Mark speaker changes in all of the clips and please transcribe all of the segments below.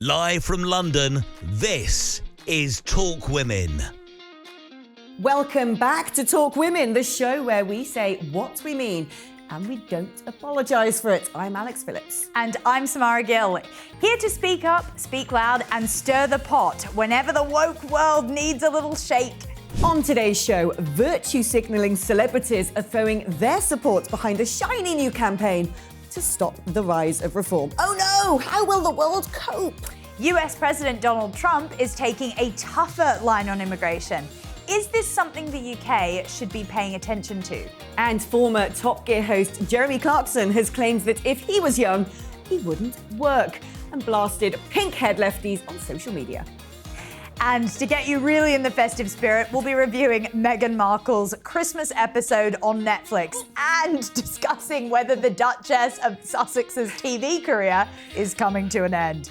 Speaker 1: Live from London, this is Talk Women.
Speaker 2: Welcome back to Talk Women, the show where we say what we mean and we don't apologise for it. I'm Alex Phillips.
Speaker 3: And I'm Samara Gill. Here to speak up, speak loud and stir the pot whenever the woke world needs a little shake.
Speaker 2: On today's show, virtue signalling celebrities are throwing their support behind a shiny new campaign to stop the rise of reform. Oh no, how will the world cope?
Speaker 3: US President Donald Trump is taking a tougher line on immigration. Is this something the UK should be paying attention to?
Speaker 2: And former Top Gear host Jeremy Clarkson has claimed that if he was young, he wouldn't work, and blasted pink-haired lefties on social media.
Speaker 3: And to get you really in the festive spirit, we'll be reviewing Meghan Markle's Christmas episode on Netflix and discussing whether the Duchess of Sussex's TV career is coming to an end.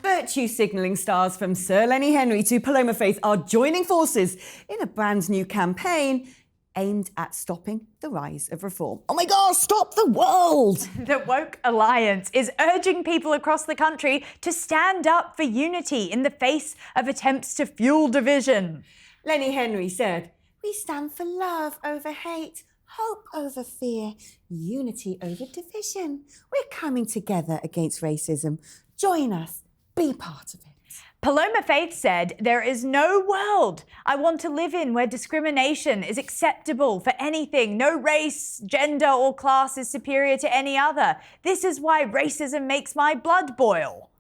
Speaker 2: Virtue signalling stars from Sir Lenny Henry to Paloma Faith are joining forces in a brand new campaign aimed at stopping the rise of reform. Oh my God, stop the world!
Speaker 3: The Woke Alliance is urging people across the country to stand up for unity in the face of attempts to fuel division.
Speaker 2: Lenny Henry said, "We stand for love over hate, hope over fear, unity over division. We're coming together against racism. Join us, be part of it."
Speaker 3: Paloma Faith said, "There is no world I want to live in where discrimination is acceptable for anything. No race, gender, or class is superior to any other. This is why racism makes my blood boil."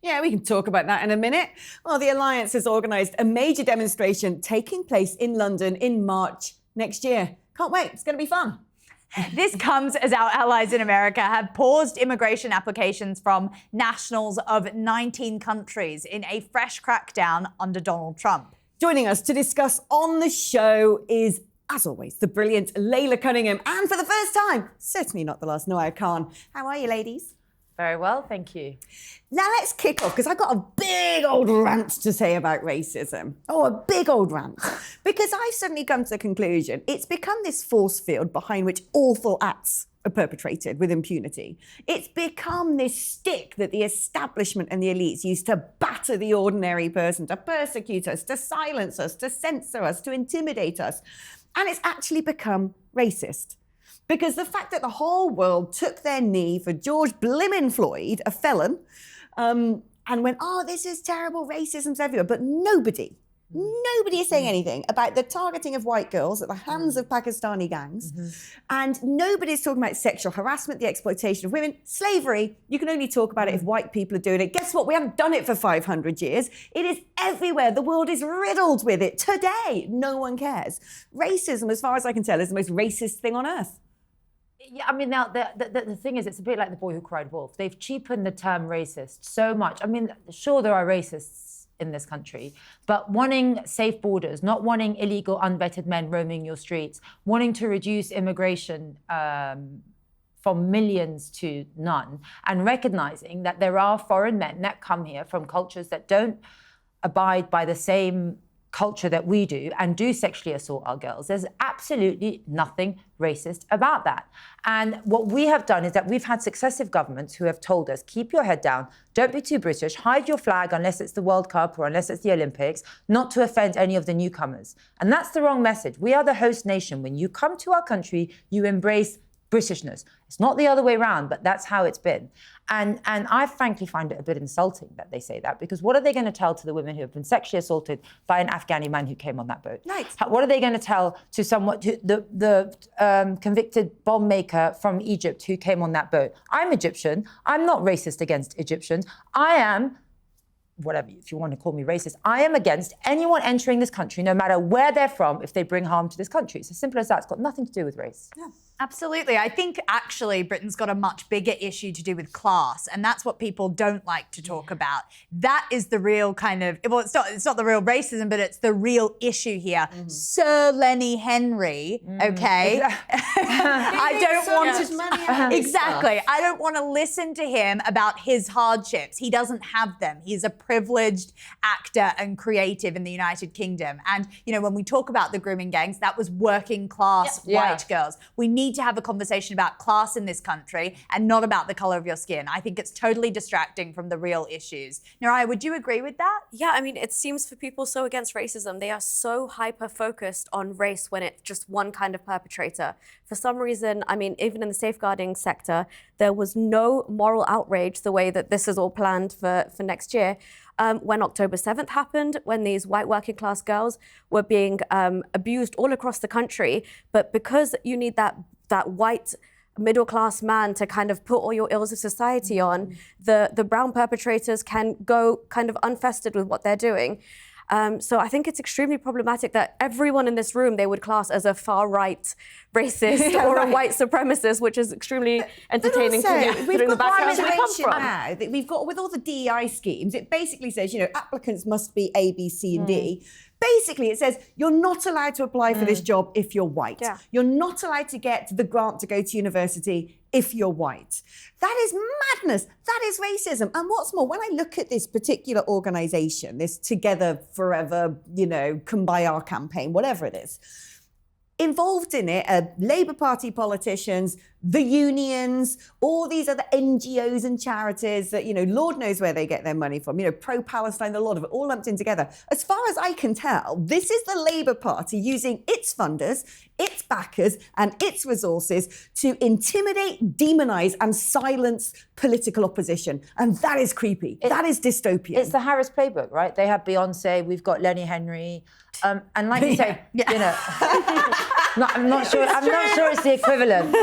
Speaker 2: Yeah, we can talk about that in a minute. Well, the Alliance has organised a major demonstration taking place in London in March next year. Can't wait, it's going to be fun.
Speaker 3: This comes as our allies in America have paused immigration applications from nationals of 19 countries in a fresh crackdown under Donald Trump.
Speaker 2: Joining us to discuss on the show is, as always, the brilliant Laila Cunningham, and for the first time, certainly not the last, Nuriyah Khan. How are you, ladies?
Speaker 4: Very well, thank you.
Speaker 2: Now let's kick off, because I've got a big old rant to say about racism. Oh, a big old rant. Because I've suddenly come to the conclusion it's become this force field behind which awful acts are perpetrated with impunity. It's become this stick that the establishment and the elites use to batter the ordinary person, to persecute us, to silence us, to censor us, to intimidate us. And it's actually become racist. Because the fact that the whole world took their knee for George Blimmin' Floyd, a felon, and went, oh, this is terrible, racism's everywhere. But nobody is saying anything about the targeting of white girls at the hands of Pakistani gangs. And nobody's talking about sexual harassment, the exploitation of women, slavery. You can only talk about it if white people are doing it. Guess what? We haven't done it for 500 years. It is everywhere. The world is riddled with it. Today, no one cares. Racism, as far as I can tell, is the most racist thing on earth.
Speaker 4: Yeah, I mean, now the thing is, it's a bit like the boy who cried wolf. They've cheapened the term racist so much. I mean, sure, there are racists in this country, but wanting safe borders, not wanting illegal, unvetted men roaming your streets, wanting to reduce immigration from millions to none, and recognizing that there are foreign men that come here from cultures that don't abide by the same culture that we do and do sexually assault our girls. There's absolutely nothing racist about that. And what we have done is that we've had successive governments who have told us, keep your head down, don't be too British, hide your flag unless it's the World Cup or unless it's the Olympics, not to offend any of the newcomers. And that's the wrong message. We are the host nation. When you come to our country, you embrace Britishness. It's not the other way around, but that's how it's been. And I frankly find it a bit insulting that they say that, because what are they going to tell to the women who have been sexually assaulted by an Afghani man who came on that boat?
Speaker 2: Nice.
Speaker 4: What are they going to tell to someone, the convicted bomb maker from Egypt who came on that boat? I'm Egyptian. I'm not racist against Egyptians. I am, whatever, if you want to call me racist, I am against anyone entering this country, no matter where they're from, if they bring harm to this country. It's as simple as that. It's got nothing to do with race.
Speaker 2: Yeah.
Speaker 3: Absolutely. I think actually Britain's got a much bigger issue to do with class, and that's what people don't like to talk about. That is the real kind of, well, it's not the real racism, but it's the real issue here. Sir Lenny Henry, okay? I don't want to, exactly. I don't want to listen to him about his hardships. He doesn't have them. He's a privileged actor and creative in the United Kingdom. And, you know, when we talk about the grooming gangs, that was working class white girls. We need need to have a conversation about class in this country and not about the color of your skin. I think it's totally distracting from the real issues. Nuriyah, would you agree with that?
Speaker 5: Yeah, I mean, it seems for people so against racism, they are so hyper-focused on race when it's just one kind of perpetrator. For some reason, I mean, even in the safeguarding sector, there was no moral outrage the way that this is all planned for next year. When October 7th happened, when these white working class girls were being abused all across the country, but because you need that white middle class man to kind of put all your ills of society on, the brown perpetrators can go kind of unfestered with what they're doing. So I think it's extremely problematic that everyone in this room they would class as a far-right racist or a white supremacist, which is extremely entertaining to me.
Speaker 2: We've got
Speaker 5: back
Speaker 2: a
Speaker 5: where we come
Speaker 2: situation
Speaker 5: from.
Speaker 2: now that we've got with all the DEI schemes. It basically says, you know, applicants must be A, B, C, and D. Basically, it says you're not allowed to apply for this job if you're white.
Speaker 5: Yeah.
Speaker 2: You're not allowed to get the grant to go to university if you're white. That is madness. That is racism. And what's more, when I look at this particular organisation, this Together Forever, you know, Come By Our campaign, whatever it is, involved in it are Labour Party politicians, the unions, all these other NGOs and charities that, you know, Lord knows where they get their money from, you know, pro-Palestine, a lot of it, all lumped in together. As far as I can tell, this is the Labour Party using its funders, its backers and its resources to intimidate, demonise and silence political opposition. And that is creepy. That is dystopian.
Speaker 4: It's the Harris playbook, right? They have Beyonce, we've got Lenny Henry. And like you say, you know, I'm not sure it's the equivalent.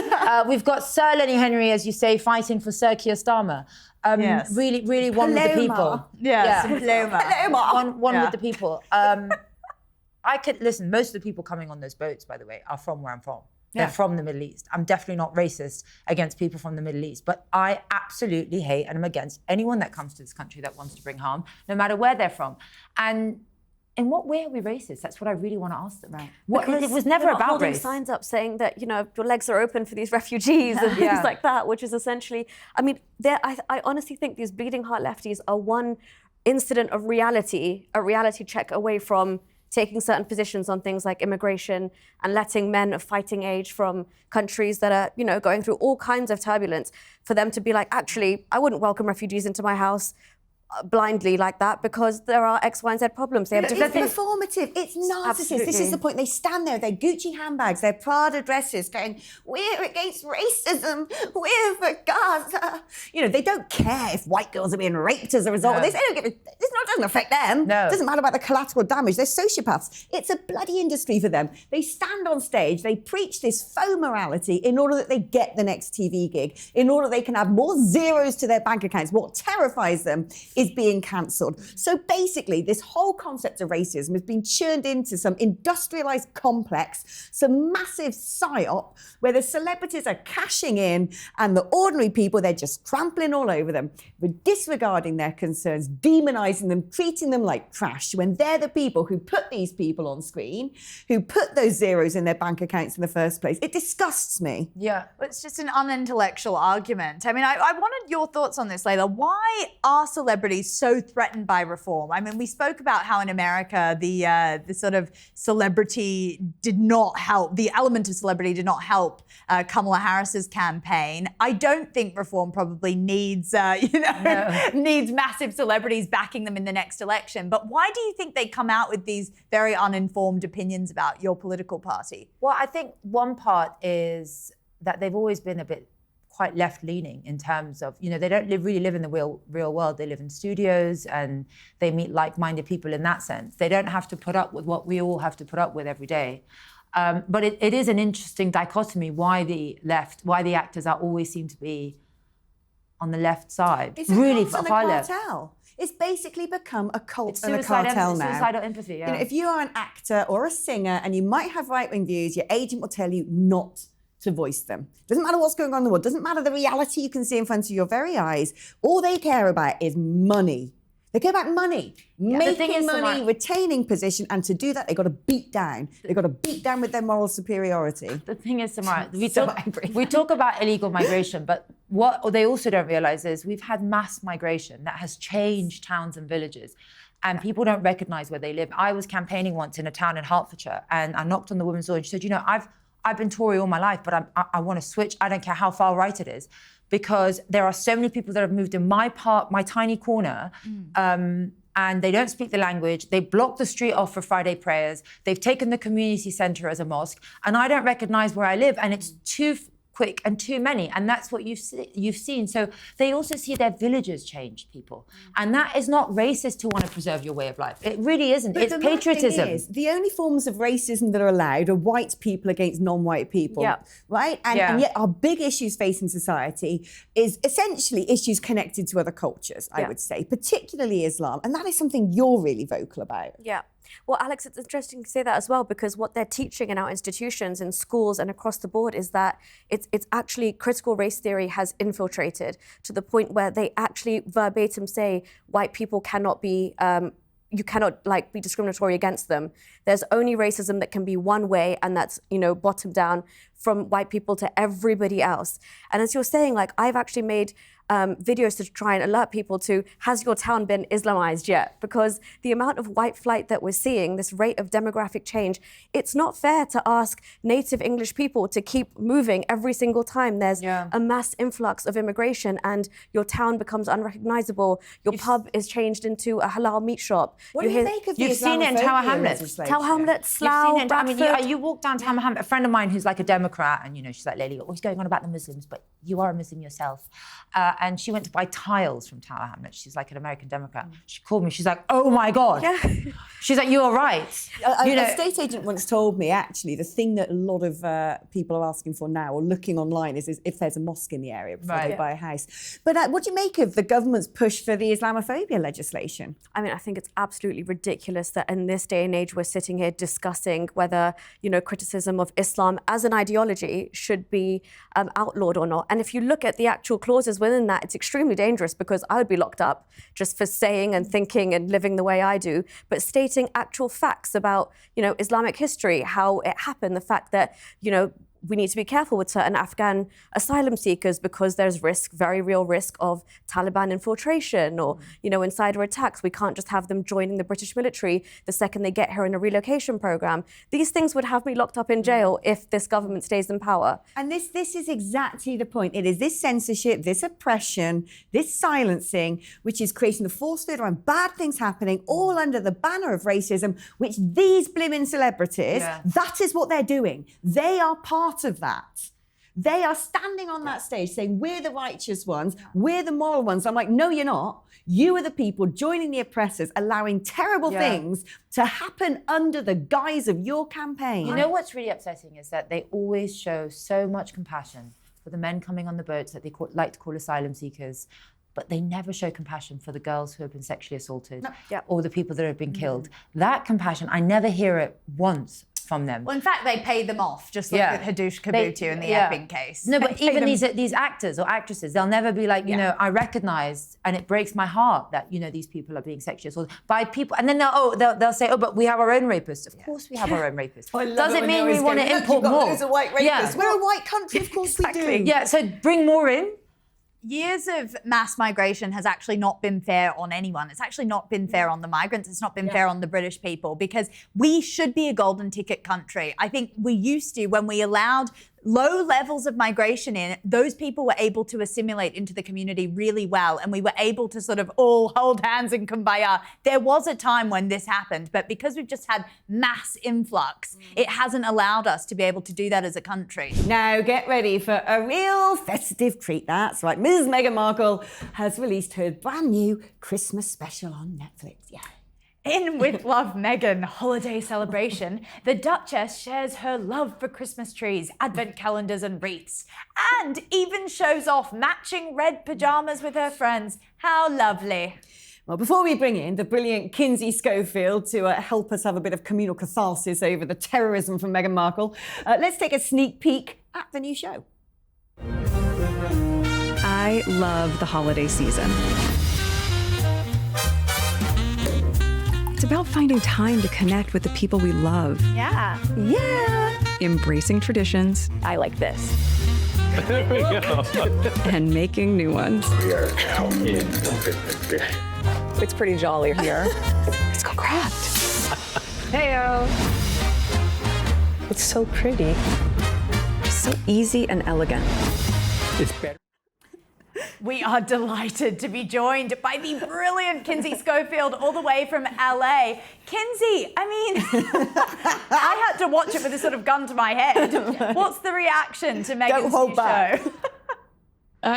Speaker 4: We've got Sir Lenny Henry, as you say, fighting for Sir Keir Starmer.
Speaker 3: Yes.
Speaker 4: Really one with the people.
Speaker 3: Yes,
Speaker 4: Yeah. One with the people. I could listen. Most of the people coming on those boats, by the way, are from where I'm from. They're from the Middle East. I'm definitely not racist against people from the Middle East, but I absolutely hate and I'm against anyone that comes to this country that wants to bring harm, no matter where they're from. And in what way are we racist? That's what I really want to ask them. Right. It was never about
Speaker 5: holding
Speaker 4: race.
Speaker 5: signs up saying that, you know, your legs are open for these refugees and things like that, which is essentially, I mean, I honestly think these bleeding heart lefties are one incident of reality, a reality check away from taking certain positions on things like immigration and letting men of fighting age from countries that are, you know, going through all kinds of turbulence, for them to be like, actually, I wouldn't welcome refugees into my house blindly like that because there are X, Y, and Z problems. They have different
Speaker 2: It's performative. It's narcissist.
Speaker 5: Absolutely.
Speaker 2: This is the point. They stand there with their Gucci handbags, their Prada dresses, going, "We're against racism. We're for Gaza." You know, they don't care if white girls are being raped as a result of this. They don't give it. Doesn't affect them.
Speaker 4: No.
Speaker 2: It doesn't matter about the collateral damage. They're sociopaths. It's a bloody industry for them. They stand on stage. They preach this faux morality in order that they get the next TV gig, in order they can have more zeros to their bank accounts. What terrifies them is being cancelled. So basically, this whole concept of racism has been churned into some industrialised complex, some massive psyop where the celebrities are cashing in and the ordinary people, they're just trampling all over them, disregarding their concerns, demonising them, treating them like trash when they're the people who put these people on screen, who put those zeros in their bank accounts in the first place. It disgusts me.
Speaker 4: Yeah.
Speaker 3: It's just an unintellectual argument. I mean, I wanted your thoughts on this, Laila. Why are celebrities so threatened by reform? I mean, we spoke about how in America the sort of celebrity did not help, the element of celebrity did not help Kamala Harris's campaign. I don't think reform probably needs, needs massive celebrities backing them in the next election. But why do you think they come out with these very uninformed opinions about your political party?
Speaker 4: Well, I think one part is that they've always been a bit quite left-leaning in terms of, you know, they don't really live in the real world. They live in studios and they meet like-minded people in that sense. They don't have to put up with what we all have to put up with every day. But it is an interesting dichotomy why the actors are always seem to be on the left side.
Speaker 2: It's a
Speaker 4: really
Speaker 2: cult and a
Speaker 4: far left.
Speaker 2: cartel. It's basically become a cult
Speaker 4: It's
Speaker 2: and a cartel now.
Speaker 4: suicidal empathy, yeah.
Speaker 2: You know, if you are an actor or a singer and you might have right-wing views, your agent will tell you not to voice them. Doesn't matter what's going on in the world. Doesn't matter the reality you can see in front of your very eyes. All they care about is money. They care about money, making money, retaining position, and to do that, they've got to beat down. They've got to beat down with their moral superiority.
Speaker 4: The thing is, Samara, we talk about illegal migration, but what they also don't realise is we've had mass migration that has changed towns and villages. And people don't recognise where they live. I was campaigning once in a town in Hertfordshire, and I knocked on the woman's door, and she said, "You know, I've been Tory all my life, but I want to switch. I don't care how far right it is, because there are so many people that have moved in my tiny corner, and they don't speak the language. They block the street off for Friday prayers. They've taken the community centre as a mosque, and I don't recognise where I live, and it's too quick and too many, and that's what you've seen. So they also see their villages change, people, and that is not racist to want to preserve your way of life. It really isn't.
Speaker 2: But
Speaker 4: it's patriotism.
Speaker 2: The only forms of racism that are allowed are white people against non-white people, right? And yet our big issues facing society is essentially issues connected to other cultures, I would say, particularly Islam, and that is something you're really vocal about.
Speaker 5: Yeah. Well, Alex, it's interesting to say that as well, because what they're teaching in our institutions, in schools and across the board is that it's actually critical race theory has infiltrated to the point where they actually verbatim say white people cannot be, you cannot be discriminatory against them. There's only racism that can be one way, and that's, bottom down from white people to everybody else. And as you're saying, I've actually made videos to try and alert people to, has your town been Islamized yet? Because the amount of white flight that we're seeing, this rate of demographic change, it's not fair to ask native English people to keep moving every single time there's a mass influx of immigration and your town becomes unrecognizable. Your pub is changed into a halal meat shop.
Speaker 2: What do you make of the
Speaker 4: You've seen it in Tower Hamlets.
Speaker 5: Tower Hamlets, Slough, Bradford.
Speaker 4: You walk down Tower Hamlets, a friend of mine who's like a Democrat, and she's like, Laila, you're always going on about the Muslims, but you are a Muslim yourself. And she went to buy tiles from Tower Hamlets. She's like an American Democrat. She called me. She's like, oh my God. Yeah. She's like, you're right.
Speaker 2: An estate agent once told me, actually, the thing that a lot of people are asking for now or looking online is if there's a mosque in the area before they buy a house. But what do you make of the government's push for the Islamophobia legislation?
Speaker 5: I mean, I think it's absolutely ridiculous that in this day and age we're sitting here discussing whether, criticism of Islam as an ideology should be outlawed or not. And if you look at the actual clauses within that, it's extremely dangerous, because I would be locked up just for saying and thinking and living the way I do, but stating actual facts about, Islamic history, how it happened, the fact that, we need to be careful with certain Afghan asylum seekers because there's very real risk of Taliban infiltration or, insider attacks. We can't just have them joining the British military the second they get here in a relocation program. These things would have me locked up in jail if this government stays in power.
Speaker 2: And this is exactly the point. It is this censorship, this oppression, this silencing, which is creating the force field around bad things happening, all under the banner of racism, which these blimmin' celebrities, that is what they're doing. They are part of that. They are standing on that stage saying, we're the righteous ones, we're the moral ones. I'm like, no, you're not. You are the people joining the oppressors, allowing terrible things to happen under the guise of your campaign.
Speaker 4: You know what's really upsetting is that they always show so much compassion for the men coming on the boats that they like to call asylum seekers, but they never show compassion for the girls who have been sexually assaulted or the people that have been killed. That compassion, I never hear it once from them.
Speaker 3: Well, in fact, they pay them off, just like with Hadush Kabutu in the Epping case.
Speaker 4: No, but even these actors or actresses, they'll never be like, I recognise, and it breaks my heart that, these people are being sexually assaulted by people. And then they'll say, but we have our own rapists. Of course we have our own rapists. Does it mean we want to import more?
Speaker 2: There's a white rapist. We're a white country, of course we do.
Speaker 4: Yeah, so bring more in.
Speaker 3: Years of mass migration has actually not been fair on anyone. It's actually not been fair on the migrants. It's not been fair on the British people, because we should be a golden ticket country. I think we used to, when we allowed low levels of migration in, those people were able to assimilate into the community really well, and we were able to sort of all hold hands and kumbaya. There was a time when this happened, but because we've just had mass influx, it hasn't allowed us to be able to do that as a country.
Speaker 2: Now get ready for a real festive treat. That's right, Ms. Meghan Markle has released her brand new Christmas special on Netflix.
Speaker 3: In With Love, Meghan holiday celebration, the Duchess shares her love for Christmas trees, advent calendars and wreaths, and even shows off matching red pyjamas with her friends. How lovely.
Speaker 2: Well, before we bring in the brilliant Kinsey Schofield to help us have a bit of communal catharsis over the terrorism from Meghan Markle, let's take a sneak peek at the new show.
Speaker 6: I love the holiday season. It's about finding time to connect with the people we love.
Speaker 3: Yeah.
Speaker 6: Embracing traditions.
Speaker 7: I like this.
Speaker 8: There we go.
Speaker 6: And making new ones.
Speaker 8: We are now in Christmas.
Speaker 7: It's pretty jolly here. Let's go craft. Heyo. It's so pretty.
Speaker 6: so easy and elegant.
Speaker 8: It's better.
Speaker 3: We are delighted to be joined by the brilliant Kinsey Schofield all the way from LA. Kinsey, I mean, I had to watch it with a sort of gun to my head. What's the reaction to Meghan's new show?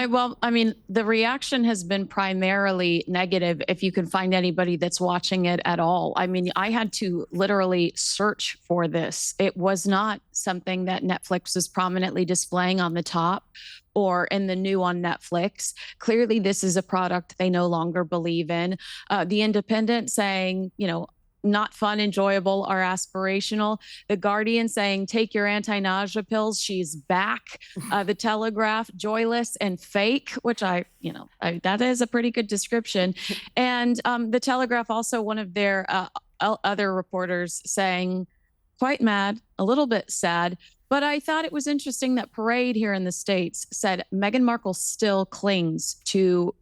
Speaker 9: Well, I mean, the reaction has been primarily negative if you can find anybody that's watching it at all. I mean, I had to literally search for this. It was not something that Netflix was prominently displaying on the top or in the new on Netflix. Clearly, this is a product they no longer believe in. The Independent saying, you know, not fun, enjoyable, or aspirational. The Guardian saying, take your anti-nausea pills, she's back. The Telegraph, joyless and fake, which that is a pretty good description. And the Telegraph, also one of their other reporters saying, quite mad, a little bit sad. But I thought it was interesting that Parade here in the States said Meghan Markle still clings to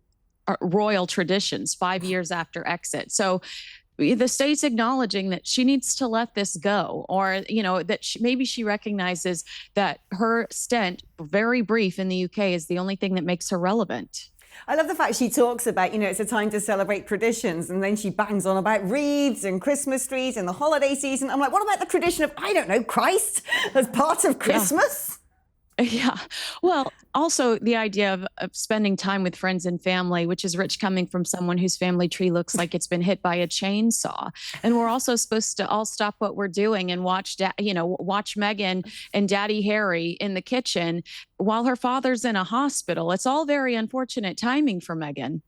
Speaker 9: royal traditions 5 years after exit. So the state's acknowledging that she needs to let this go, or, you know, that maybe she recognizes that her stint, very brief in the UK, is the only thing that makes her relevant.
Speaker 2: I love the fact she talks about, you know, it's a time to celebrate traditions, and then she bangs on about wreaths and Christmas trees and the holiday season. I'm like, what about the tradition of, I don't know, Christ as part of Christmas?
Speaker 9: Yeah. Well, also the idea of spending time with friends and family, which is rich coming from someone whose family tree looks like it's been hit by a chainsaw. And we're also supposed to all stop what we're doing and watch Meghan and Daddy Harry in the kitchen while her father's in a hospital. It's all very unfortunate timing for Meghan.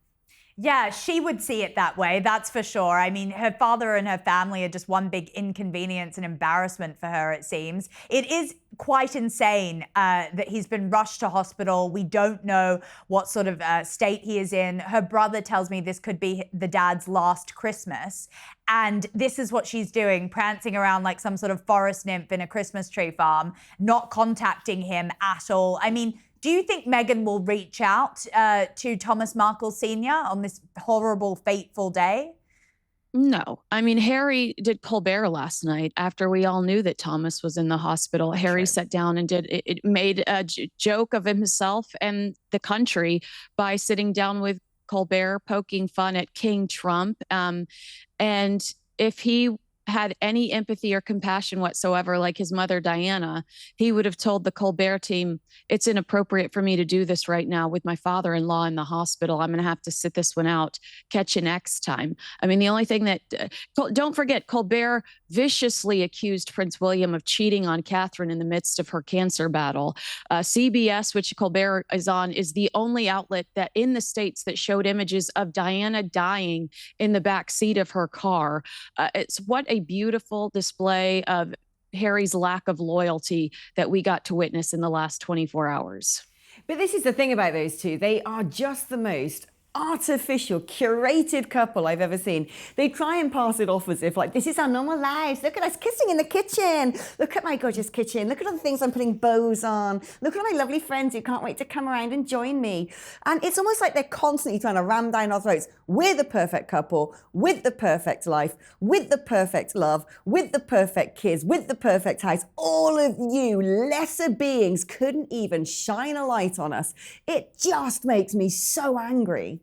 Speaker 3: Yeah, she would see it that way, that's for sure. I mean, her father and her family are just one big inconvenience and embarrassment for her, it seems. It is quite insane that he's been rushed to hospital. We don't know what sort of state he is in. Her brother tells me this could be the dad's last Christmas. And this is what she's doing, prancing around like some sort of forest nymph in a Christmas tree farm, not contacting him at all. I mean, do you think Meghan will reach out to Thomas Markle Sr. on this horrible, fateful day?
Speaker 9: No. I mean, Harry did Colbert last night after we all knew that Thomas was in the hospital. Harry sat down and made a joke of himself and the country by sitting down with Colbert, poking fun at King Trump. And if he had any empathy or compassion whatsoever, like his mother, Diana, he would have told the Colbert team, it's inappropriate for me to do this right now with my father-in-law in the hospital. I'm going to have to sit this one out. Catch you next time. I mean, the only thing that, don't forget, Colbert viciously accused Prince William of cheating on Catherine in the midst of her cancer battle. CBS, which Colbert is on, is the only outlet that in the States that showed images of Diana dying in the back seat of her car. It's what a beautiful display of Harry's lack of loyalty that we got to witness in the last 24 hours.
Speaker 2: But this is the thing about those two. They are just the most artificial, curated couple I've ever seen. They try and pass it off as if, like, this is our normal lives. Look at us kissing in the kitchen. Look at my gorgeous kitchen. Look at all the things I'm putting bows on. Look at all my lovely friends who can't wait to come around and join me. And it's almost like they're constantly trying to ram down our throats. We're the perfect couple, with the perfect life, with the perfect love, with the perfect kids, with the perfect house. All of you lesser beings couldn't even shine a light on us. It just makes me so angry.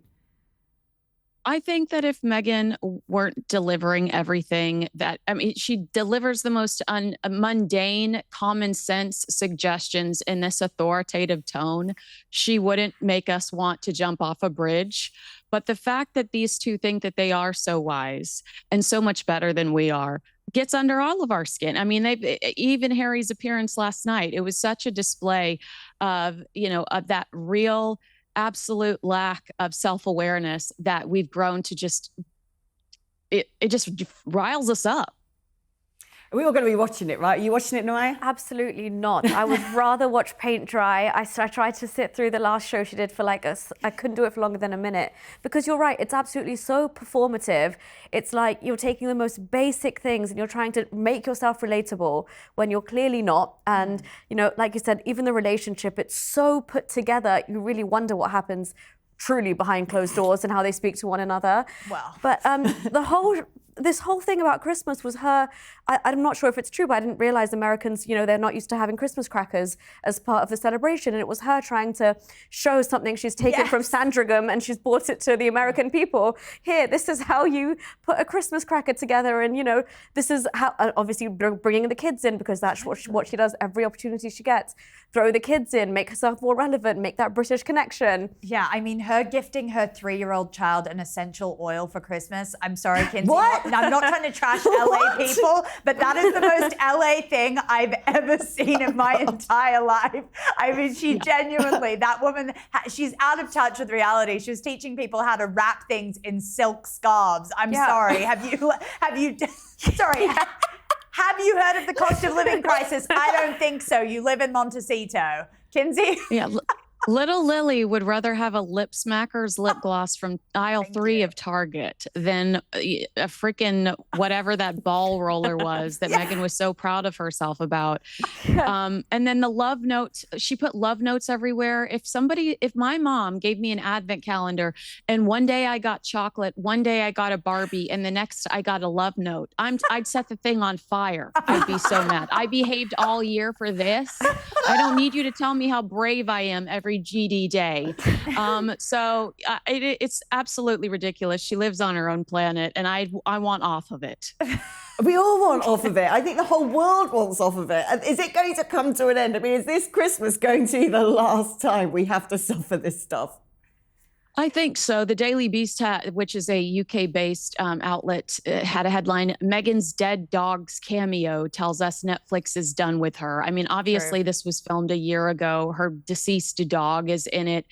Speaker 9: I think that if Meghan weren't delivering everything that, I mean, she delivers the most mundane, common sense suggestions in this authoritative tone, she wouldn't make us want to jump off a bridge. But the fact that these two think that they are so wise and so much better than we are gets under all of our skin. I mean, even Harry's appearance last night, it was such a display of, of that real absolute lack of self-awareness that we've grown to it just riles us up.
Speaker 2: We were going to be watching it, right? Are you watching it, Nuriyah?
Speaker 5: Absolutely not. I would rather watch paint dry. I tried to sit through the last show she did for I couldn't do it for longer than a minute. Because you're right, it's absolutely so performative. It's like you're taking the most basic things and you're trying to make yourself relatable when you're clearly not. And, like you said, even the relationship, it's so put together, you really wonder what happens truly behind closed doors and how they speak to one another.
Speaker 3: Well.
Speaker 5: But the whole this whole thing about Christmas was her, I'm not sure if it's true, but I didn't realize Americans, they're not used to having Christmas crackers as part of the celebration. And it was her trying to show something she's taken from Sandringham and she's brought it to the American people. Here, this is how you put a Christmas cracker together. And, this is how, obviously bringing the kids in, because that's what she does every opportunity she gets. Throw the kids in, make herself more relevant, make that British connection.
Speaker 3: Yeah, I mean, her gifting her 3-year-old child an essential oil for Christmas. I'm sorry, Kinsey.
Speaker 2: What?
Speaker 3: I'm not trying to trash LA people, but that is the most LA thing I've ever seen in my entire life. I mean, she genuinely, that woman, she's out of touch with reality. She was teaching people how to wrap things in silk scarves. I'm sorry. Have you heard of the cost of living crisis? I don't think so. You live in Montecito. Kinsey?
Speaker 9: Yeah. Little Lily would rather have a Lip Smackers lip gloss from aisle 3 of Target than a freaking whatever that ball roller was that Meghan was so proud of herself about. And then the love notes, she put love notes everywhere. If my mom gave me an advent calendar and one day I got chocolate, one day I got a Barbie, and the next I got a love note, I'd set the thing on fire. I'd be so mad. I behaved all year for this. I don't need you to tell me how brave I am every GD day. It's absolutely ridiculous. She lives on her own planet, and I want off of it.
Speaker 2: We all want off of it. I think the whole world wants off of it. And is it going to come to an end? I mean, is this Christmas going to be the last time we have to suffer this stuff?
Speaker 9: I think so. The Daily Beast, which is a UK-based outlet, had a headline, Meghan's dead dog's cameo tells us Netflix is done with her. I mean, obviously, this was filmed a year ago. Her deceased dog is in it.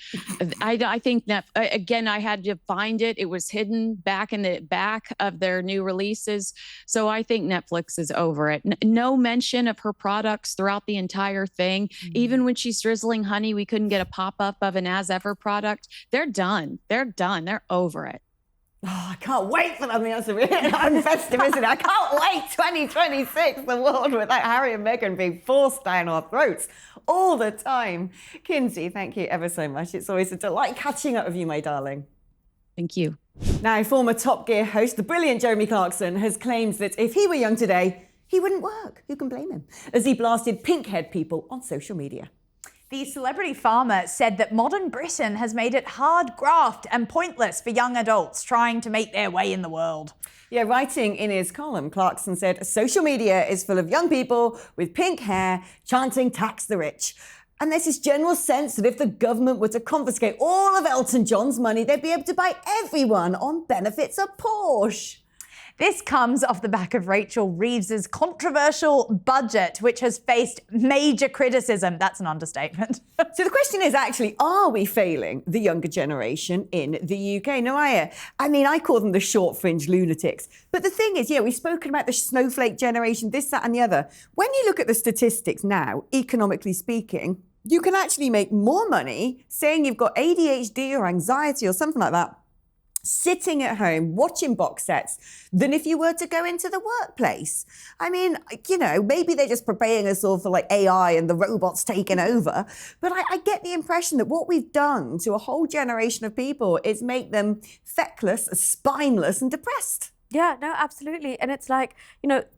Speaker 9: I think, again, I had to find it. It was hidden back in the back of their new releases. So I think Netflix is over it. No mention of her products throughout the entire thing. Even when she's drizzling honey, we couldn't get a pop-up of an As Ever product. They're done. They're done. They're over it.
Speaker 2: Oh, I can't wait for that. That's really festive, isn't it? I can't wait. 2026, the world without Harry and Meghan being forced down our throats all the time. Kinsey, thank you ever so much. It's always a delight catching up with you, my darling.
Speaker 9: Thank you.
Speaker 2: Now, former Top Gear host, the brilliant Jeremy Clarkson, has claimed that if he were young today, he wouldn't work. Who can blame him? As he blasted pink-haired people on social media.
Speaker 3: The celebrity farmer said that modern Britain has made it hard graft and pointless for young adults trying to make their way in the world.
Speaker 2: Yeah, writing in his column, Clarkson said, social media is full of young people with pink hair chanting tax the rich. And there's this general sense that if the government were to confiscate all of Elton John's money, they'd be able to buy everyone on benefits a Porsche.
Speaker 3: This comes off the back of Rachel Reeves's controversial budget, which has faced major criticism. That's an understatement.
Speaker 2: So the question is actually, are we failing the younger generation in the UK? Nuriyah, I mean, I call them the short fringe lunatics. But the thing is, we've spoken about the snowflake generation, this, that, and the other. When you look at the statistics now, economically speaking, you can actually make more money saying you've got ADHD or anxiety or something like that, sitting at home watching box sets, than if you were to go into the workplace. I mean, maybe they're just preparing us all for like AI and the robots taking over. But I get the impression that what we've done to a whole generation of people is make them feckless, spineless and depressed.
Speaker 5: Yeah, no, absolutely. And it's like,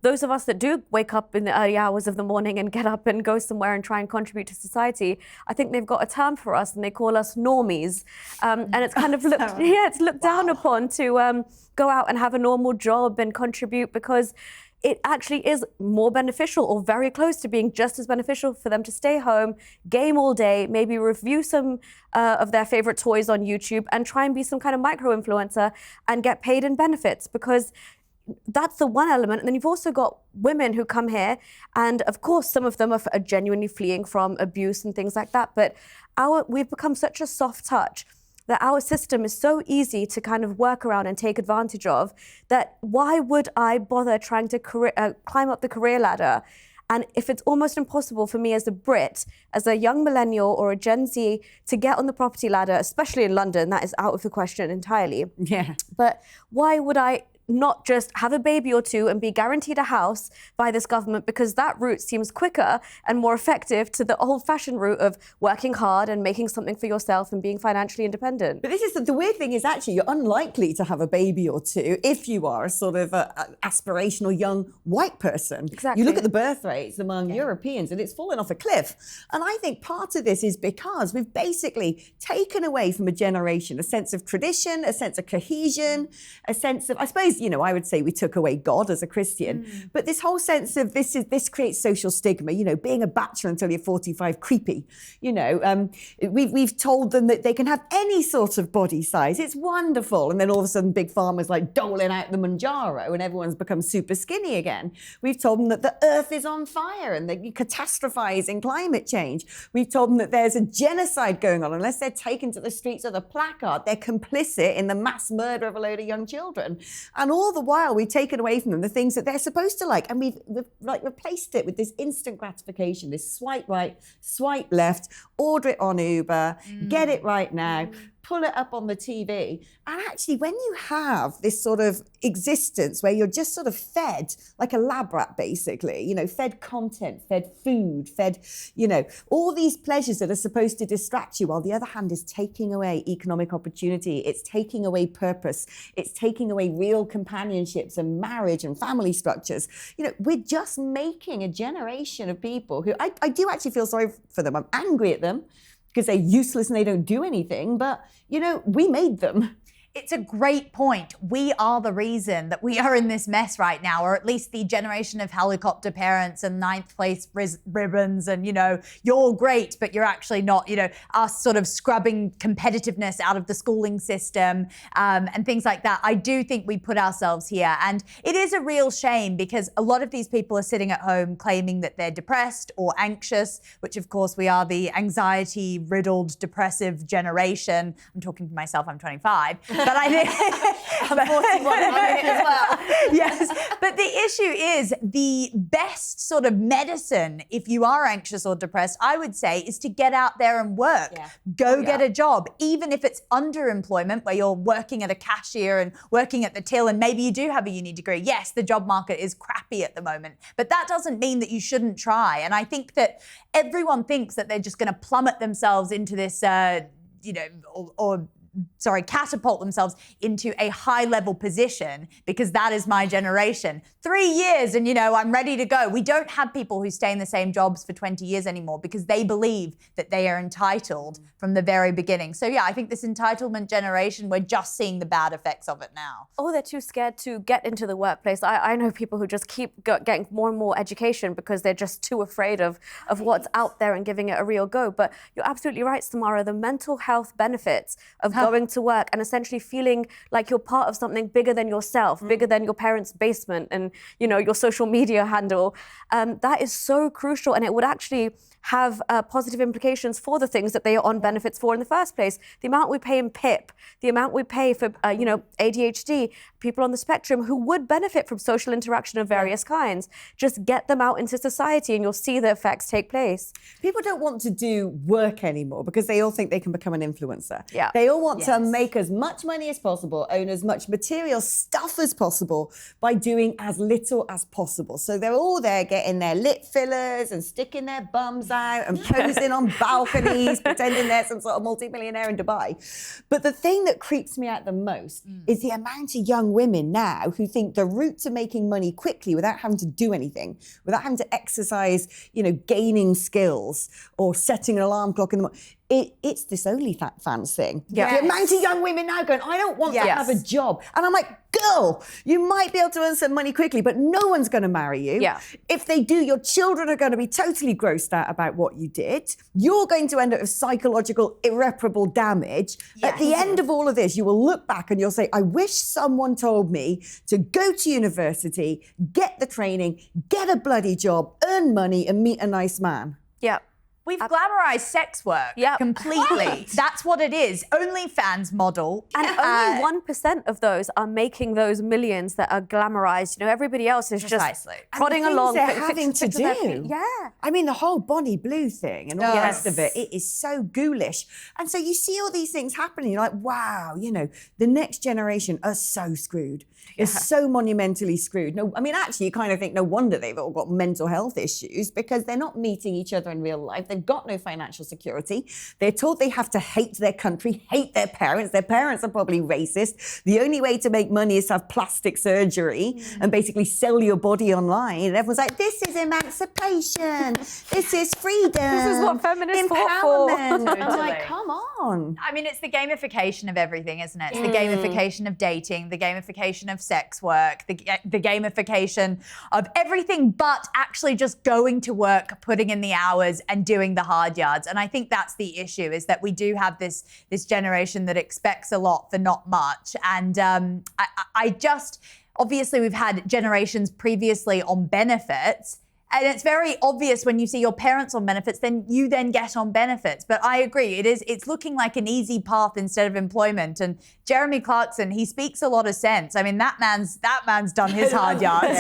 Speaker 5: those of us that do wake up in the early hours of the morning and get up and go somewhere and try and contribute to society, I think they've got a term for us and they call us normies. And it's kind of it's looked down upon to go out and have a normal job and contribute, because it actually is more beneficial, or very close to being just as beneficial, for them to stay home, game all day, maybe review some of their favorite toys on YouTube and try and be some kind of micro-influencer and get paid in benefits, because that's the one element. And then you've also got women who come here, and of course some of them are genuinely fleeing from abuse and things like that, but we've become such a soft touch that our system is so easy to kind of work around and take advantage of, that why would I bother trying to climb up the career ladder? And if it's almost impossible for me as a Brit, as a young millennial or a Gen Z, to get on the property ladder, especially in London, that is out of the question entirely.
Speaker 2: Yeah.
Speaker 5: But why would I not just have a baby or two and be guaranteed a house by this government, because that route seems quicker and more effective to the old-fashioned route of working hard and making something for yourself and being financially independent.
Speaker 2: But this is the weird thing is actually you're unlikely to have a baby or two if you are a sort of a aspirational young white person.
Speaker 5: Exactly.
Speaker 2: You look at the birth rates among Europeans and it's fallen off a cliff. And I think part of this is because we've basically taken away from a generation a sense of tradition, a sense of cohesion, a sense of, I suppose, you know, I would say we took away God as a Christian, but this whole sense of this creates social stigma, you know, being a bachelor until you're 45, creepy. You know, we've told them that they can have any sort of body size. It's wonderful. And then all of a sudden big pharma's like doling out the Manjaro and everyone's become super skinny again. We've told them that the earth is on fire and that you catastrophize in climate change. We've told them that there's a genocide going on. Unless they're taken to the streets with a placard, they're complicit in the mass murder of a load of young children. And all the while, we've taken away from them the things that they're supposed to like. And we've like replaced it with this instant gratification, this swipe right, swipe left, order it on Uber, get it right now, pull it up on the TV. And actually, when you have this sort of existence where you're just sort of fed like a lab rat, basically, you know, fed content, fed food, fed, you know, all these pleasures that are supposed to distract you, while the other hand is taking away economic opportunity, it's taking away purpose, it's taking away real companionships and marriage and family structures. You know, we're just making a generation of people who I do actually feel sorry for them. I'm angry at them because they're useless and they don't do anything. But, you know, we made them.
Speaker 3: It's a great point. We are the reason that we are in this mess right now, or at least the generation of helicopter parents and ninth place ribbons and, you know, you're great, but you're actually not, you know, us sort of scrubbing competitiveness out of the schooling system and things like that. I do think we put ourselves here. And it is a real shame because a lot of these people are sitting at home claiming that they're depressed or anxious, which of course we are the anxiety-riddled, depressive generation. I'm talking to myself, I'm 25. But I think
Speaker 2: I'm 41 as well.
Speaker 3: Yes, but the issue is the best sort of medicine if you are anxious or depressed, I would say, is to get out there and work.
Speaker 5: Yeah.
Speaker 3: Go get a job, even if it's underemployment where you're working at a cashier and working at the till and maybe you do have a uni degree. Yes, the job market is crappy at the moment, but that doesn't mean that you shouldn't try. And I think that everyone thinks that they're just going to plummet themselves into this, you know, catapult themselves into a high-level position because that is my generation. 3 years and, you know, I'm ready to go. We don't have people who stay in the same jobs for 20 years anymore because they believe that they are entitled from the very beginning. So, yeah, I think this entitlement generation, we're just seeing the bad effects of it now.
Speaker 5: Oh, they're too scared to get into the workplace. I know people who just keep getting more and more education because they're just too afraid of what's out there and giving it a real go. But you're absolutely right, Samara. The mental health benefits of going to work and essentially feeling like you're part of something bigger than yourself, bigger than your parents' basement and, you know, your social media handle, that is so crucial. And it would actually have positive implications for the things that they are on benefits for in the first place. The amount we pay in PIP, the amount we pay for, you know, ADHD, people on the spectrum who would benefit from social interaction of various kinds. Just get them out into society and you'll see the effects take place.
Speaker 2: People don't want to do work anymore because they all think they can become an influencer.
Speaker 5: Yeah.
Speaker 2: They all want to make as much money as possible, own as much material stuff as possible by doing as little as possible. So they're all there getting their lip fillers and sticking their bums out and posing on balconies, pretending they're some sort of multimillionaire in Dubai. But the thing that creeps me out the most is the amount of young women now who think the route to making money quickly without having to do anything, without having to exercise, you know, gaining skills or setting an alarm clock in the morning. It's this OnlyFans thing.
Speaker 5: Yeah.
Speaker 2: The amount of young women now going, I don't want to have a job. And I'm like, girl, you might be able to earn some money quickly, but no one's going to marry you.
Speaker 5: Yeah.
Speaker 2: If they do, your children are going to be totally grossed out about what you did. You're going to end up with psychological, irreparable damage. At the end of all of this, you will look back and you'll say, I wish someone told me to go to university, get the training, get a bloody job, earn money and meet a nice man.
Speaker 5: Yeah.
Speaker 3: We've glamorized sex work completely. That's what it is. OnlyFans model.
Speaker 5: And only 1% of those are making those millions that are glamorized. You know, everybody else is just prodding along.
Speaker 2: They're having to do.
Speaker 5: Yeah.
Speaker 2: I mean, the whole Bonnie Blue thing and all the rest of it, it is so ghoulish. And so you see all these things happening, you're like, wow, you know, the next generation are so screwed. It's so monumentally screwed. No, I mean, actually, you kind of think no wonder they've all got mental health issues because they're not meeting each other in real life. They've got no financial security. They're told they have to hate their country, hate their parents. Their parents are probably racist. The only way to make money is to have plastic surgery and basically sell your body online. And everyone's like, this is emancipation. This is freedom.
Speaker 5: This is what feminists fought for.
Speaker 2: I'm like, come on.
Speaker 3: I mean, it's the gamification of everything, isn't it? It's the gamification of dating, the gamification of sex work, the gamification of everything but actually just going to work, putting in the hours and doing the hard yards. And I think that's the issue, is that we do have this generation that expects a lot for not much. And I just, obviously we've had generations previously on benefits. And it's very obvious when you see your parents on benefits, then you then get on benefits. But I agree, it's looking like an easy path instead of employment. And Jeremy Clarkson, he speaks a lot of sense. I mean, that man's done his hard yards.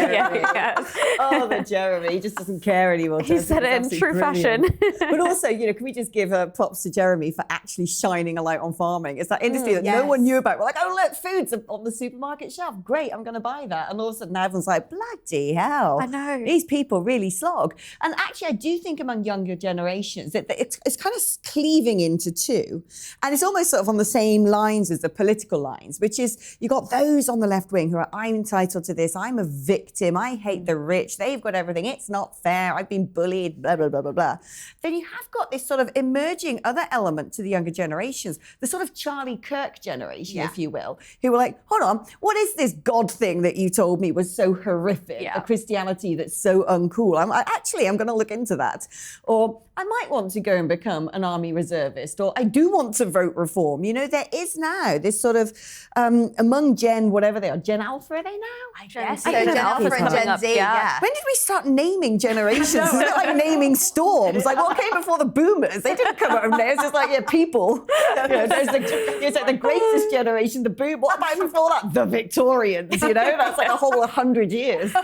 Speaker 2: Oh, the Jeremy, he just doesn't care anymore.
Speaker 5: He said it in true fashion.
Speaker 2: But also, you know, can we just give props to Jeremy for actually shining a light on farming? It's that industry that no one knew about. We're like, oh, look, food's on the supermarket shelf. Great, I'm going to buy that. And all of a sudden, everyone's like, bloody hell.
Speaker 5: I know.
Speaker 2: These people really slog. And actually, I do think among younger generations that it's kind of cleaving into two. And it's almost sort of on the same lines as the political lines, which is you got those on the left wing who are, I'm entitled to this, I'm a victim, I hate the rich, they've got everything, it's not fair, I've been bullied, blah, blah, blah, blah, blah. Then you have got this sort of emerging other element to the younger generations, the sort of Charlie Kirk generation, if you will, who were like, hold on, what is this God thing that you told me was so horrific, a Christianity that's so uncool? I'm going to look into that. Or I might want to go and become an army reservist, or I do want to vote reform. You know, there is now this sort of, among Gen, whatever they are, Gen Alpha, are they now?
Speaker 3: I guess so. Gen Alpha and Gen Z,
Speaker 2: When did we start naming generations? It's like naming storms. Like, what came before the boomers? They didn't come out of there. It's just like, people. You know, it's like the greatest generation, the boom. What about before that? The Victorians, you know? That's like a whole 100 years.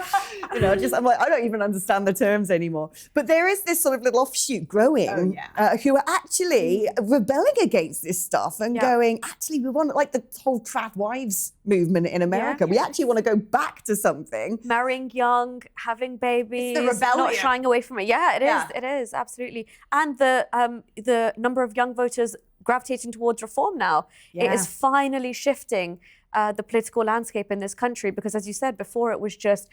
Speaker 2: You know, I'm like, I don't even understand the terms anymore. But there is this sort of little offshoot growing who are actually rebelling against this stuff and going, actually, we want, like the whole trad wives movement in America. We actually want to go back to something.
Speaker 5: Marrying young, having babies,
Speaker 3: it's the rebellion.
Speaker 5: not shying away from it. Yeah, it is. It is, absolutely. And the number of young voters gravitating towards reform now. It is finally shifting the political landscape in this country, because as you said before, it was just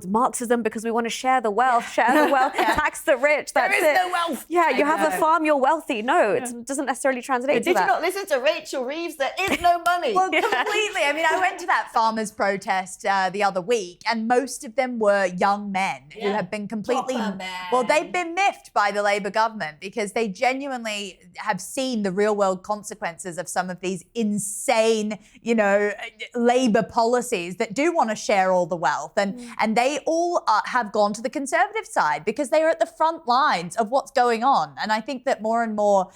Speaker 5: Marxism because we want to share the wealth, tax the rich. That's
Speaker 2: there is no wealth.
Speaker 5: Yeah, you have a farm, you're wealthy. No, it doesn't necessarily translate to that.
Speaker 2: Did you not listen to Rachel Reeves? There is no money.
Speaker 3: Well, completely. I mean, I went to that farmers' protest the other week, and most of them were young men who have been completely, they've been miffed by the Labour government because they genuinely have seen the real world consequences of some of these insane, Labour policies that do want to share all the wealth. And they all have gone to the Conservative side because they are at the front lines of what's going on. And I think that more and more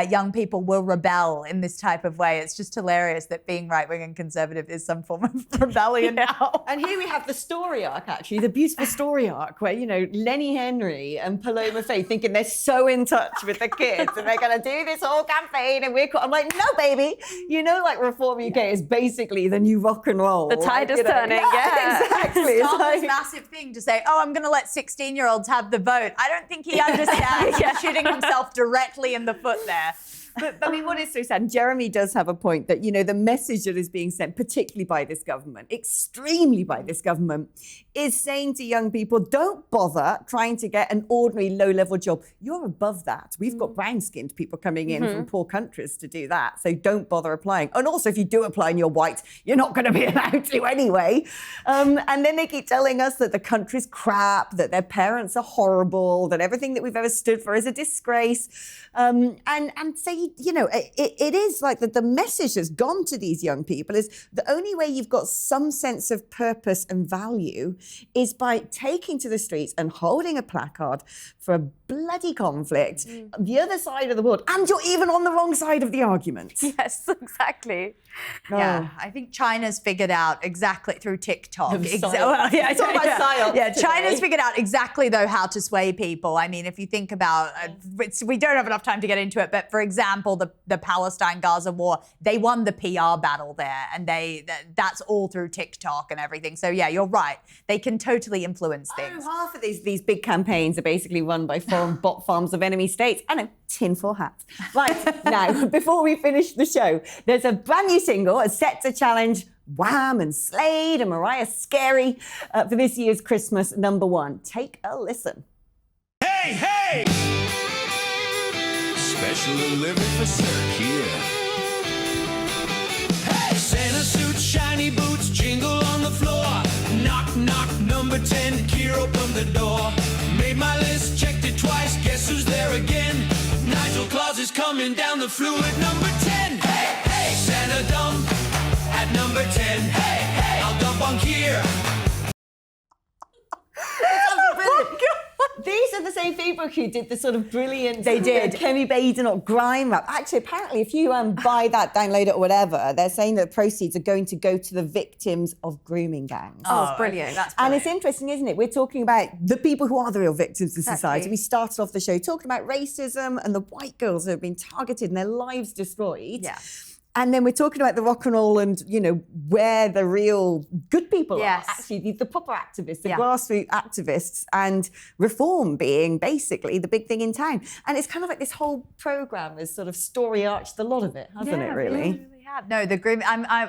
Speaker 3: young people will rebel in this type of way. It's just hilarious that being right-wing and Conservative is some form of rebellion now.
Speaker 2: And here we have the story arc, actually, the beautiful story arc where, Lenny Henry and Paloma Faith thinking they're so in touch with the kids and they're going to do this whole campaign and we're cool. I'm like, no, baby. Like Reform UK is basically the new rock and roll.
Speaker 5: The tide is turning,
Speaker 2: exactly.
Speaker 3: It's like, massive thing to say, I'm going to let 16-year-olds have the vote. I don't think he understands. He's shooting himself directly in the foot there.
Speaker 2: But I mean, what is so sad, and Jeremy does have a point that, the message that is being sent, particularly by this government, extremely by this government, is saying to young people, don't bother trying to get an ordinary low-level job. You're above that. We've got brown-skinned people coming in from poor countries to do that. So don't bother applying. And also, if you do apply and you're white, you're not going to be allowed to anyway. And then they keep telling us that the country's crap, that their parents are horrible, that everything that we've ever stood for is a disgrace. And say, it is like that the message has gone to these young people is the only way you've got some sense of purpose and value is by taking to the streets and holding a placard for a bloody conflict, the other side of the world, and you're even on the wrong side of the argument.
Speaker 5: Yes, exactly.
Speaker 3: Yeah, I think China's figured out exactly through TikTok.
Speaker 2: It's all about psyops
Speaker 3: Yeah,
Speaker 2: today.
Speaker 3: China's figured out exactly though how to sway people. I mean, if you think about, we don't have enough time to get into it, but for example, the Palestine-Gaza war, they won the PR battle there, and that's all through TikTok and everything. So yeah, you're right. They can totally influence things.
Speaker 2: Half of these big campaigns are basically run by foreign bot farms of enemy states. I know, tinfoil hats. Right, now, before we finish the show, there's a brand new single set to challenge Wham and Slade and Mariah's Scary for this year's Christmas #1. Take a listen.
Speaker 10: Hey, hey! Special delivery for Sir here. Hey! Santa suits, shiny boots, jingle on the floor. Knock, knock, number 10, Kier opened the door. Made my list, checked it twice, guess who's there again? Nigel Claus is coming down the flue at number 10. Hey, hey! Santa dump at number 10. Hey, hey! I'll dump on Kier.
Speaker 2: These are the same people who did the sort of brilliant
Speaker 3: They did.
Speaker 2: Kemi Badenoch grime rap. Actually, apparently, if you buy that, download it or whatever, they're saying that proceeds are going to go to the victims of grooming gangs.
Speaker 5: Oh, brilliant.
Speaker 3: That's
Speaker 2: And
Speaker 3: brilliant.
Speaker 2: it's interesting, isn't it? We're talking about the people who are the real victims of society.
Speaker 5: Exactly.
Speaker 2: We started off the show talking about racism and the white girls who have been targeted and their lives destroyed.
Speaker 3: Yeah.
Speaker 2: And then we're talking about the rock and roll and, where the real good people
Speaker 3: Yes.
Speaker 2: are. Actually, the proper activists, the
Speaker 3: Yeah.
Speaker 2: grassroots activists, and reform being basically the big thing in town. And it's kind of like this whole programme has sort of story arched a lot of it, hasn't it, really?
Speaker 3: No, the groom. I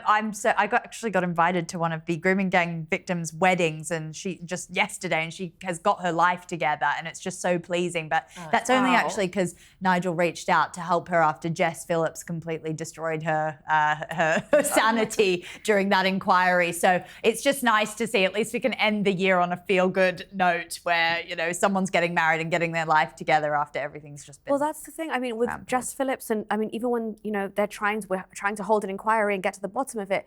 Speaker 3: actually got invited to one of the grooming gang victims' weddings, and she just yesterday, and she has got her life together, and it's just so pleasing. But that's only actually because Nigel reached out to help her after Jess Phillips completely destroyed her sanity during that inquiry. So it's just nice to see. At least we can end the year on a feel-good note, where someone's getting married and getting their life together after everything's just been.
Speaker 5: Well, that's the thing. I mean, with Jess Phillips, and I mean, even when we're trying to hold an inquiry and get to the bottom of it,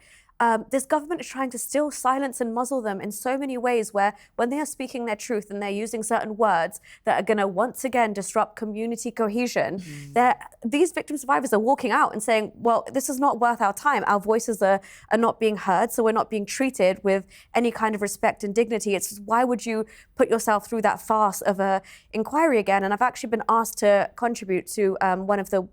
Speaker 5: this government is trying to still silence and muzzle them in so many ways, where when they are speaking their truth and they're using certain words that are going to once again disrupt community cohesion, these victim survivors are walking out and saying, well, this is not worth our time. Our voices are not being heard, so we're not being treated with any kind of respect and dignity. It's why would you put yourself through that farce of a inquiry again? And I've actually been asked to contribute to one of the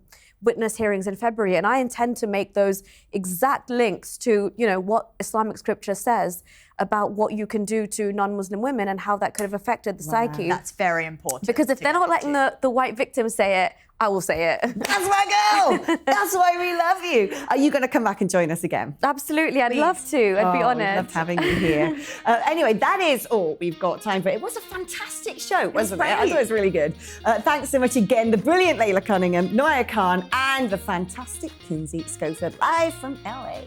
Speaker 5: witness hearings in February, and I intend to make those exact links to, what Islamic scripture says about what you can do to non-Muslim women and how that could have affected the psyche.
Speaker 3: That's very important.
Speaker 5: Because if they're not letting the white victims say it, I will say it.
Speaker 2: That's my girl! That's why we love you. Are you going to come back and join us again?
Speaker 5: Absolutely, I'd love to. I'd be honoured.
Speaker 2: Loved having you here. Anyway, that is all we've got time for. It was a fantastic show, wasn't it? I thought it was really good. Thanks so much again, the brilliant Laila Cunningham, Nuriyah Khan, and the fantastic Kinsey Schofield, live from LA.